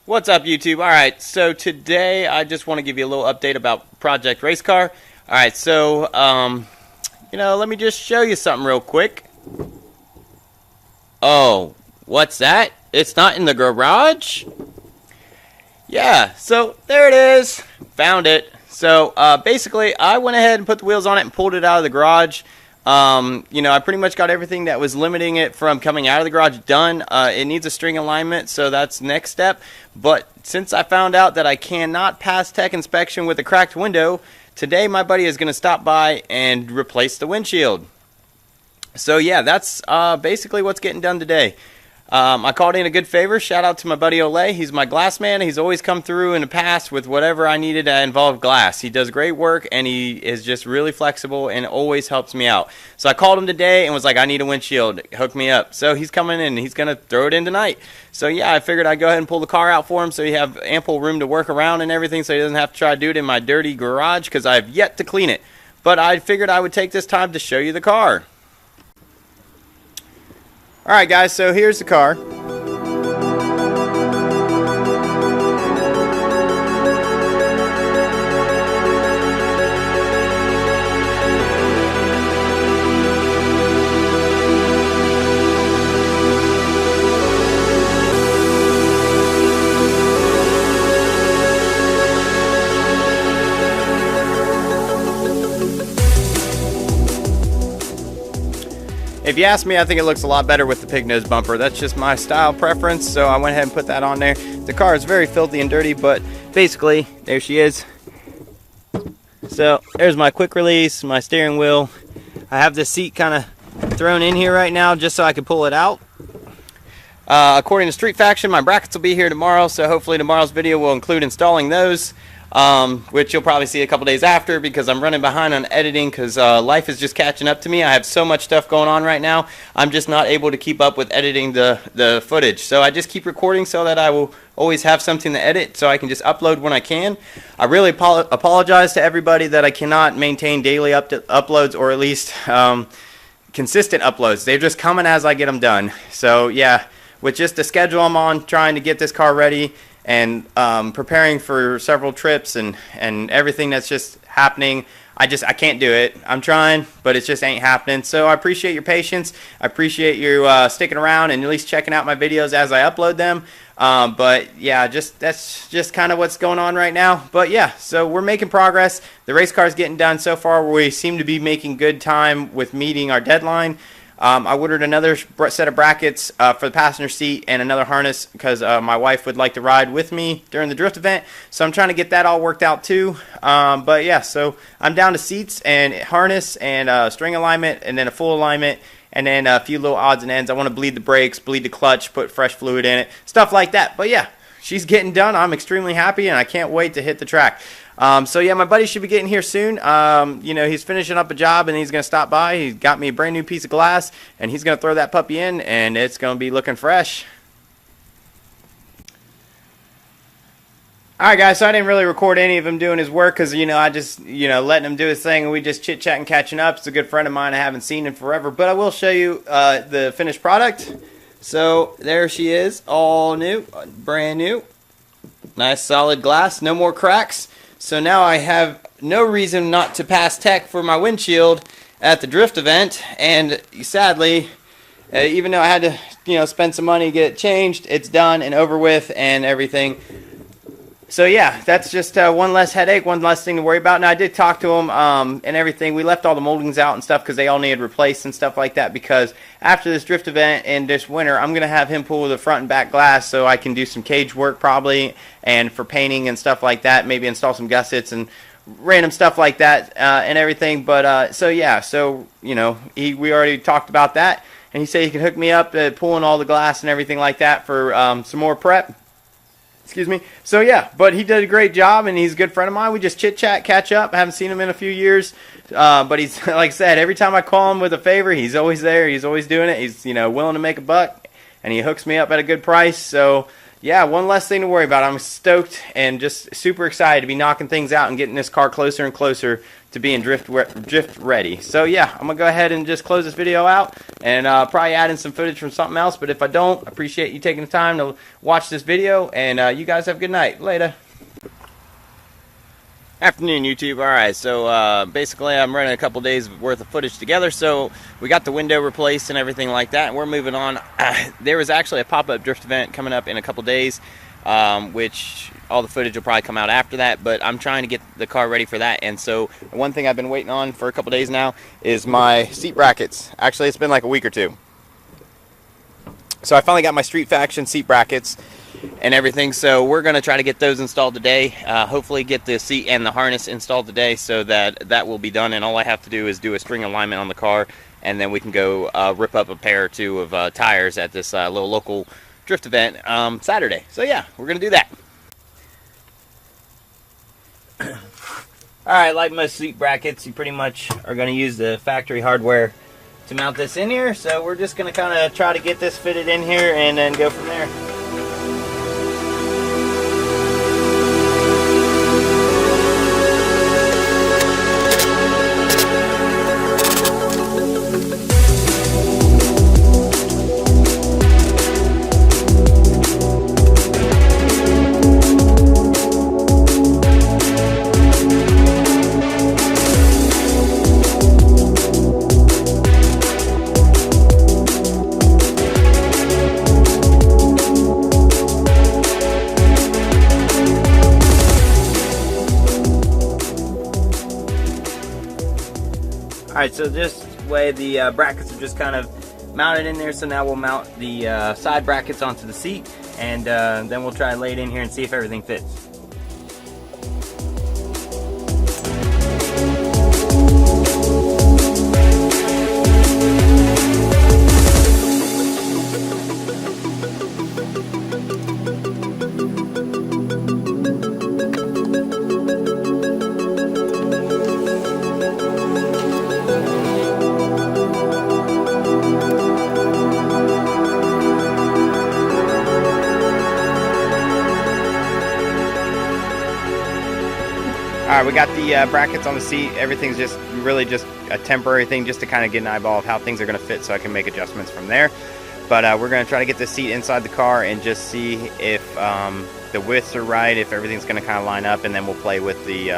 What's up, YouTube? Alright, so today I just want to give you a little update about Project Race Car. Alright, so, let me just show you something real quick. Oh, what's that? It's not in the garage? Yeah, so there it is. Found it. So, basically, I went ahead and put the wheels on it and pulled it out of the garage. I pretty much got everything that was limiting it from coming out of the garage done. It needs a string alignment, so that's next step. But since I found out that I cannot pass tech inspection with a cracked window, today my buddy is going to stop by and replace the windshield. So yeah, that's basically what's getting done today. I called in a good favor. Shout out to my buddy Olay. He's my glass man. He's always come through in the past with whatever I needed to involve glass. He does great work, and he is just really flexible and always helps me out. So I called him today and was like, I need a windshield. Hook me up. So he's coming in and he's going to throw it in tonight. So yeah, I figured I'd go ahead and pull the car out for him so he have ample room to work around and everything, so he doesn't have to try to do it in my dirty garage because I have yet to clean it. But I figured I would take this time to show you the car. Alright guys, so here's the car. If you ask me, I think it looks a lot better with the pig nose bumper. That's just my style preference, so I went ahead and put that on there. The car is very filthy and dirty, but basically, there she is. So, there's my quick release, my steering wheel. I have the seat kind of thrown in here right now just so I can pull it out. According to Street Faction, my brackets will be here tomorrow, so hopefully tomorrow's video will include installing those. Which you'll probably see a couple days after because I'm running behind on editing because life is just catching up to me. I have so much stuff going on right now. I'm just not able to keep up with editing the footage. So I just keep recording so that I will always have something to edit so I can just upload when I can. I really apologize to everybody that I cannot maintain daily uploads or at least consistent uploads. They're just coming as I get them done. So yeah, with just the schedule I'm on trying to get this car ready and preparing for several trips and everything that's just happening, I can't do it. I'm trying, but it just ain't happening. So I appreciate your patience. I appreciate you sticking around and at least checking out my videos as I upload them. But yeah, that's just kind of what's going on right now. But yeah, so we're making progress. The race car is getting done so far. We seem to be making good time with meeting our deadline. I ordered another set of brackets for the passenger seat and another harness because my wife would like to ride with me during the drift event. So I'm trying to get that all worked out too. But yeah, so I'm down to seats and harness and string alignment and then a full alignment and then a few little odds and ends. I want to bleed the brakes, bleed the clutch, put fresh fluid in it, stuff like that. But yeah, she's getting done. I'm extremely happy and I can't wait to hit the track. So yeah, my buddy should be getting here soon. He's finishing up a job and he's going to stop by. He's got me a brand new piece of glass and he's going to throw that puppy in and it's going to be looking fresh. Alright guys, so I didn't really record any of him doing his work because, I just, letting him do his thing and we just chit-chatting, catching up. It's a good friend of mine I haven't seen in forever, but I will show you the finished product. So there she is, all new, brand new. Nice solid glass, no more cracks. So now I have no reason not to pass tech for my windshield at the drift event, and sadly, even though I had to spend some money to get it changed, it's done and over with and everything. So yeah, that's just one less headache, one less thing to worry about. Now I did talk to him and everything. We left all the moldings out and stuff because they all needed replaced and stuff like that, because after this drift event and this winter, I'm going to have him pull the front and back glass so I can do some cage work probably, and for painting and stuff like that, maybe install some gussets and random stuff like that and everything. But so yeah, so we already talked about that, and he said he could hook me up at pulling all the glass and everything like that for some more prep. Excuse me. So yeah, but he did a great job and he's a good friend of mine. We just chit chat, catch up. I haven't seen him in a few years, but he's like I said, every time I call him with a favor, he's always there. He's always doing it. He's willing to make a buck, and he hooks me up at a good price. So yeah, one less thing to worry about. I'm stoked and just super excited to be knocking things out and getting this car closer and closer to being drift ready. So yeah, I'm going to go ahead and just close this video out and probably add in some footage from something else. But if I don't, I appreciate you taking the time to watch this video. And you guys have a good night. Later. Afternoon, YouTube. Alright, so basically I'm running a couple days worth of footage together, so we got the window replaced and everything like that, and we're moving on. There was actually a pop-up drift event coming up in a couple days, which all the footage will probably come out after that, but I'm trying to get the car ready for that. And so one thing I've been waiting on for a couple days now is my seat brackets. Actually, it's been like a week or two. So I finally got my Street Faction seat brackets and everything, so we're going to try to get those installed today. Hopefully get the seat and the harness installed today, so that will be done, and all I have to do is do a spring alignment on the car, and then we can go rip up a pair or two of tires at this little local drift event Saturday. So yeah, we're going to do that. Alright, like most seat brackets, you pretty much are going to use the factory hardware to mount this in here, so we're just going to kind of try to get this fitted in here and then go from there. Alright, so this way the brackets are just kind of mounted in there, so now we'll mount the side brackets onto the seat, and then we'll try to lay it in here and see if everything fits. Alright, we got the brackets on the seat. Everything's just really just a temporary thing just to kind of get an eyeball of how things are going to fit so I can make adjustments from there. But we're going to try to get the seat inside the car and just see if the widths are right, if everything's going to kind of line up, and then we'll play with the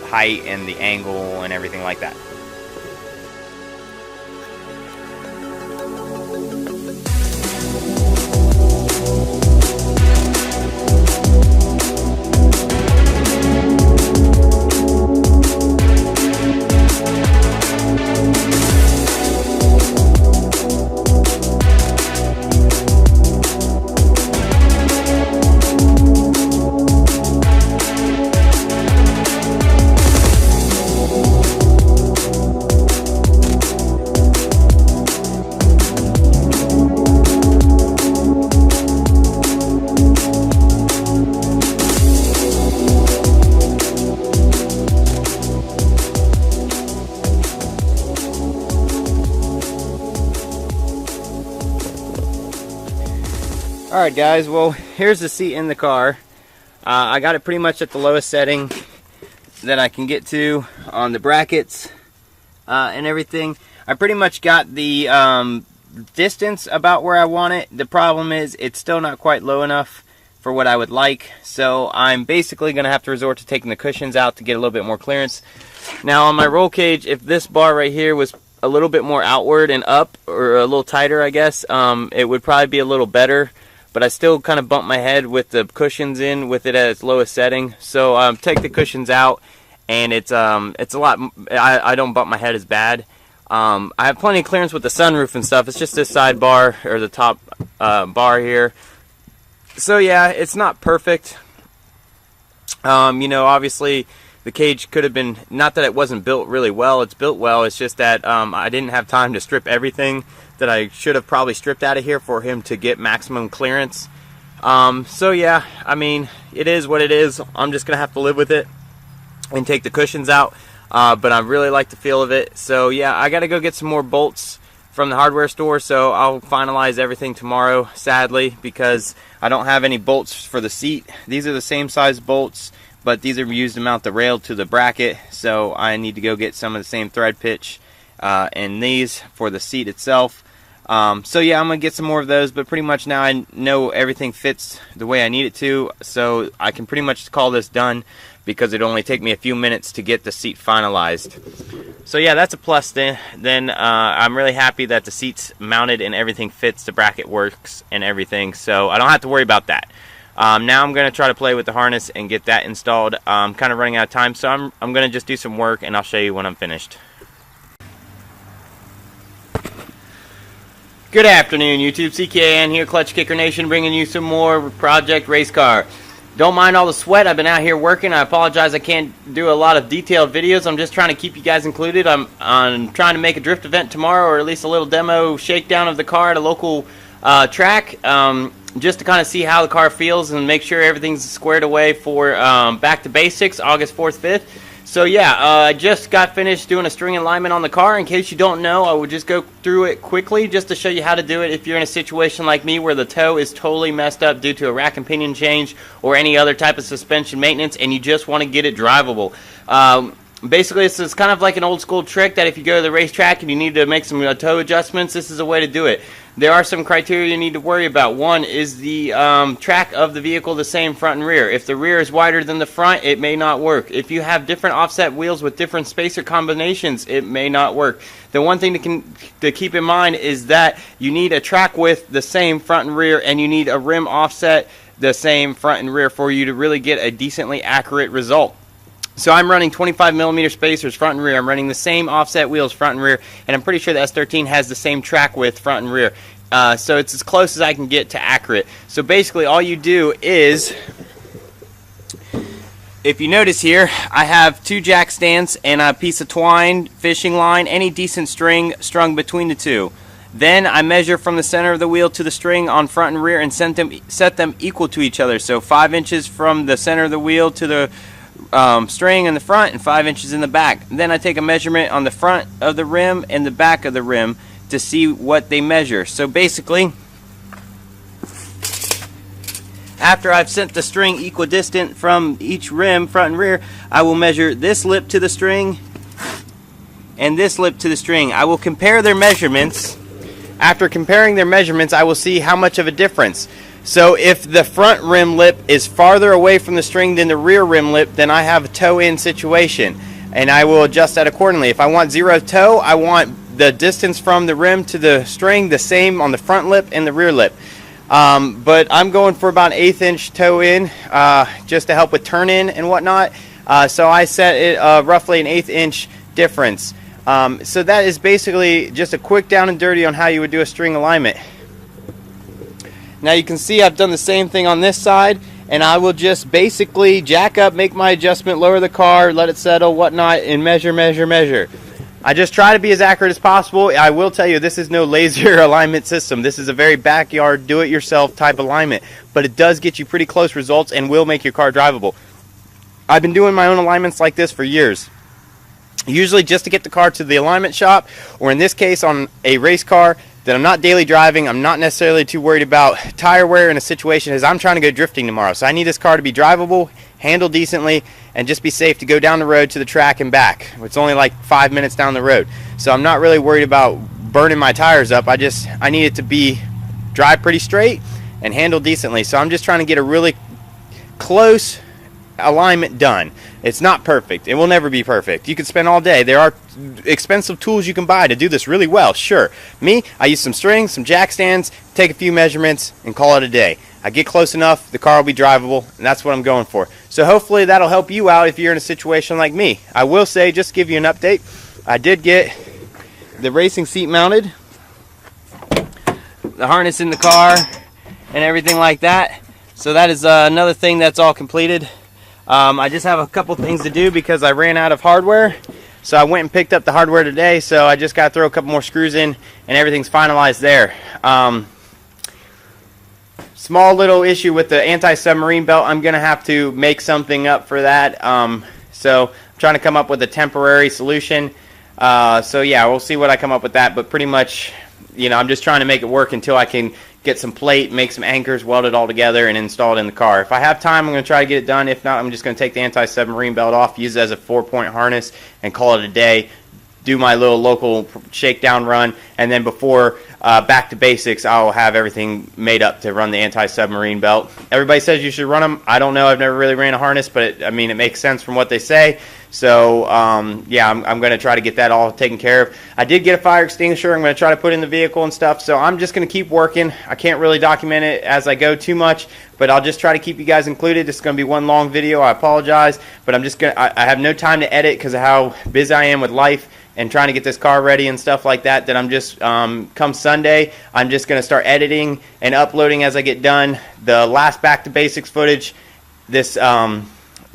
height and the angle and everything like that. Alright guys, well here's the seat in the car. I got it pretty much at the lowest setting that I can get to on the brackets and everything. I pretty much got the distance about where I want it. The problem is it's still not quite low enough for what I would like, so I'm basically going to have to resort to taking the cushions out to get a little bit more clearance. Now on my roll cage, if this bar right here was a little bit more outward and up, or a little tighter I guess, it would probably be a little better. But I still kind of bump my head with the cushions in with it at its lowest setting. So take the cushions out, and it's a lot. I don't bump my head as bad. I have plenty of clearance with the sunroof and stuff. It's just this side bar or the top bar here. So yeah, it's not perfect. You know, obviously the cage could have been, not that it wasn't built really well. It's built well. It's just that I didn't have time to strip everything that I should have probably stripped out of here for him to get maximum clearance. So yeah, I mean, it is what it is. I'm just gonna have to live with it and take the cushions out, but I really like the feel of it. So yeah, I gotta go get some more bolts from the hardware store, so I'll finalize everything tomorrow, sadly, because I don't have any bolts for the seat. These are the same size bolts, but these are used to mount the rail to the bracket, so I need to go get some of the same thread pitch in these for the seat itself. So yeah, I'm going to get some more of those, but pretty much now I know everything fits the way I need it to, so I can pretty much call this done because it'll only take me a few minutes to get the seat finalized. So yeah, that's a plus then. I'm really happy that the seat's mounted and everything fits, the bracket works and everything, so I don't have to worry about that. Now I'm going to try to play with the harness and get that installed. I'm kind of running out of time, so I'm going to just do some work and I'll show you when I'm finished. Good afternoon, YouTube. CKN here, Clutch Kicker Nation, bringing you some more Project Race Car. Don't mind all the sweat. I've been out here working. I apologize I can't do a lot of detailed videos. I'm just trying to keep you guys included. I'm trying to make a drift event tomorrow, or at least a little demo shakedown of the car at a local track, just to kind of see how the car feels and make sure everything's squared away for Back to Basics, August 4th, 5th. So yeah, I just got finished doing a string alignment on the car. In case you don't know, I would just go through it quickly just to show you how to do it if you're in a situation like me where the toe is totally messed up due to a rack and pinion change or any other type of suspension maintenance and you just want to get it drivable. Basically, this is kind of like an old school trick that if you go to the racetrack and you need to make some toe adjustments, this is a way to do it. There are some criteria you need to worry about. One is the track of the vehicle the same front and rear. If the rear is wider than the front, it may not work. If you have different offset wheels with different spacer combinations, it may not work. The one thing to keep in mind is that you need a track width the same front and rear, and you need a rim offset the same front and rear for you to really get a decently accurate result. So I'm running 25mm spacers front and rear. I'm running the same offset wheels front and rear, and I'm pretty sure the S13 has the same track width front and rear. So it's as close as I can get to accurate. So basically all you do is, if you notice here, I have 2 jack stands and a piece of twine, fishing line, any decent string strung between the two. Then I measure from the center of the wheel to the string on front and rear and set them equal to each other. So 5 inches from the center of the wheel to the string in the front and 5 inches in the back. Then I take a measurement on the front of the rim and the back of the rim to see what they measure. So basically, after I've sent the string equidistant from each rim, front and rear, I will measure this lip to the string and this lip to the string. I will compare their measurements. After comparing their measurements, I will see how much of a difference. So if the front rim lip is farther away from the string than the rear rim lip, then I have a toe-in situation, and I will adjust that accordingly. If I want 0 toe, I want the distance from the rim to the string the same on the front lip and the rear lip. But I'm going for about an 1/8 inch toe-in just to help with turn-in and whatnot. So I set it roughly an 1/8 inch difference. So that is basically just a quick down and dirty on how you would do a string alignment. Now you can see I've done the same thing on this side, and I will just basically jack up, make my adjustment, lower the car, let it settle, whatnot, and measure, measure, measure. I just try to be as accurate as possible. I will tell you, this is no laser alignment system. This is a very backyard, do-it-yourself type alignment, but it does get you pretty close results and will make your car drivable. I've been doing my own alignments like this for years. Usually just to get the car to the alignment shop, or in this case on a race car that I'm not daily driving. I'm not necessarily too worried about tire wear in a situation as I'm trying to go drifting tomorrow. So I need this car to be drivable, handle decently, and just be safe to go down the road to the track and back. It's only like 5 minutes down the road. So I'm not really worried about burning my tires up. I need it to drive pretty straight and handle decently. So I'm just trying to get a really close alignment done. It's not perfect. It will never be perfect. You can spend all day. There are expensive tools you can buy to do this really well, sure. Me, I use some strings, some jack stands, take a few measurements, and call it a day. I get close enough, the car will be drivable, and that's what I'm going for. So hopefully that'll help you out if you're in a situation like me. I will say, just to give you an update, I did get the racing seat mounted, the harness in the car, and everything like that. So that is another thing that's all completed. I just have a couple things to do because I ran out of hardware. So I went and picked up the hardware today, so I just got to throw a couple more screws in and everything's finalized there. Small little issue with the anti-submarine belt. I'm going to have to make something up for that. So I'm trying to come up with a temporary solution. So yeah, we'll see what I come up with that, but pretty much you know, I'm just trying to make it work until I can get some plate, make some anchors, weld it all together, and install it in the car. If I have time, I'm going to try to get it done. If not, I'm just going to take the anti-submarine belt off, use it as a 4-point harness, and call it a day. Do my little local shakedown run, and then before back to basics, I'll have everything made up to run the anti-submarine belt. Everybody says you should run them. I don't know. I've never really ran a harness, but I mean, it makes sense from what they say. So, yeah, I'm going to try to get that all taken care of. I did get a fire extinguisher. I'm going to try to put in the vehicle and stuff. So I'm just going to keep working. I can't really document it as I go too much, but I'll just try to keep you guys included. This is going to be one long video. I apologize, but I'm just going to, I have no time to edit because of how busy I am with life and trying to get this car ready and stuff like that, that I'm just, come Sunday, I'm just going to start editing and uploading as I get done. The last Back to Basics footage, this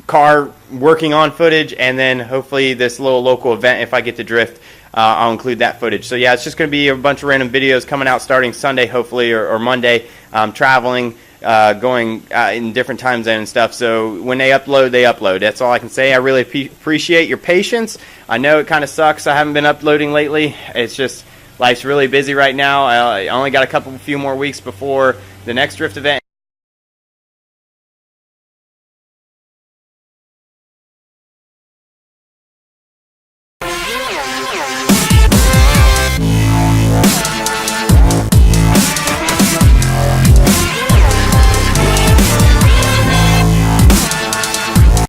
car working on footage, and then hopefully this little local event, if I get to drift, I'll include that footage. So yeah, it's just going to be a bunch of random videos coming out starting Sunday, hopefully, or Monday. Traveling, going in different time zones and stuff. So when they upload, they upload. That's all I can say. I really appreciate your patience. I know it kind of sucks. I haven't been uploading lately. It's just life's really busy right now. I only got a few more weeks before the next drift event.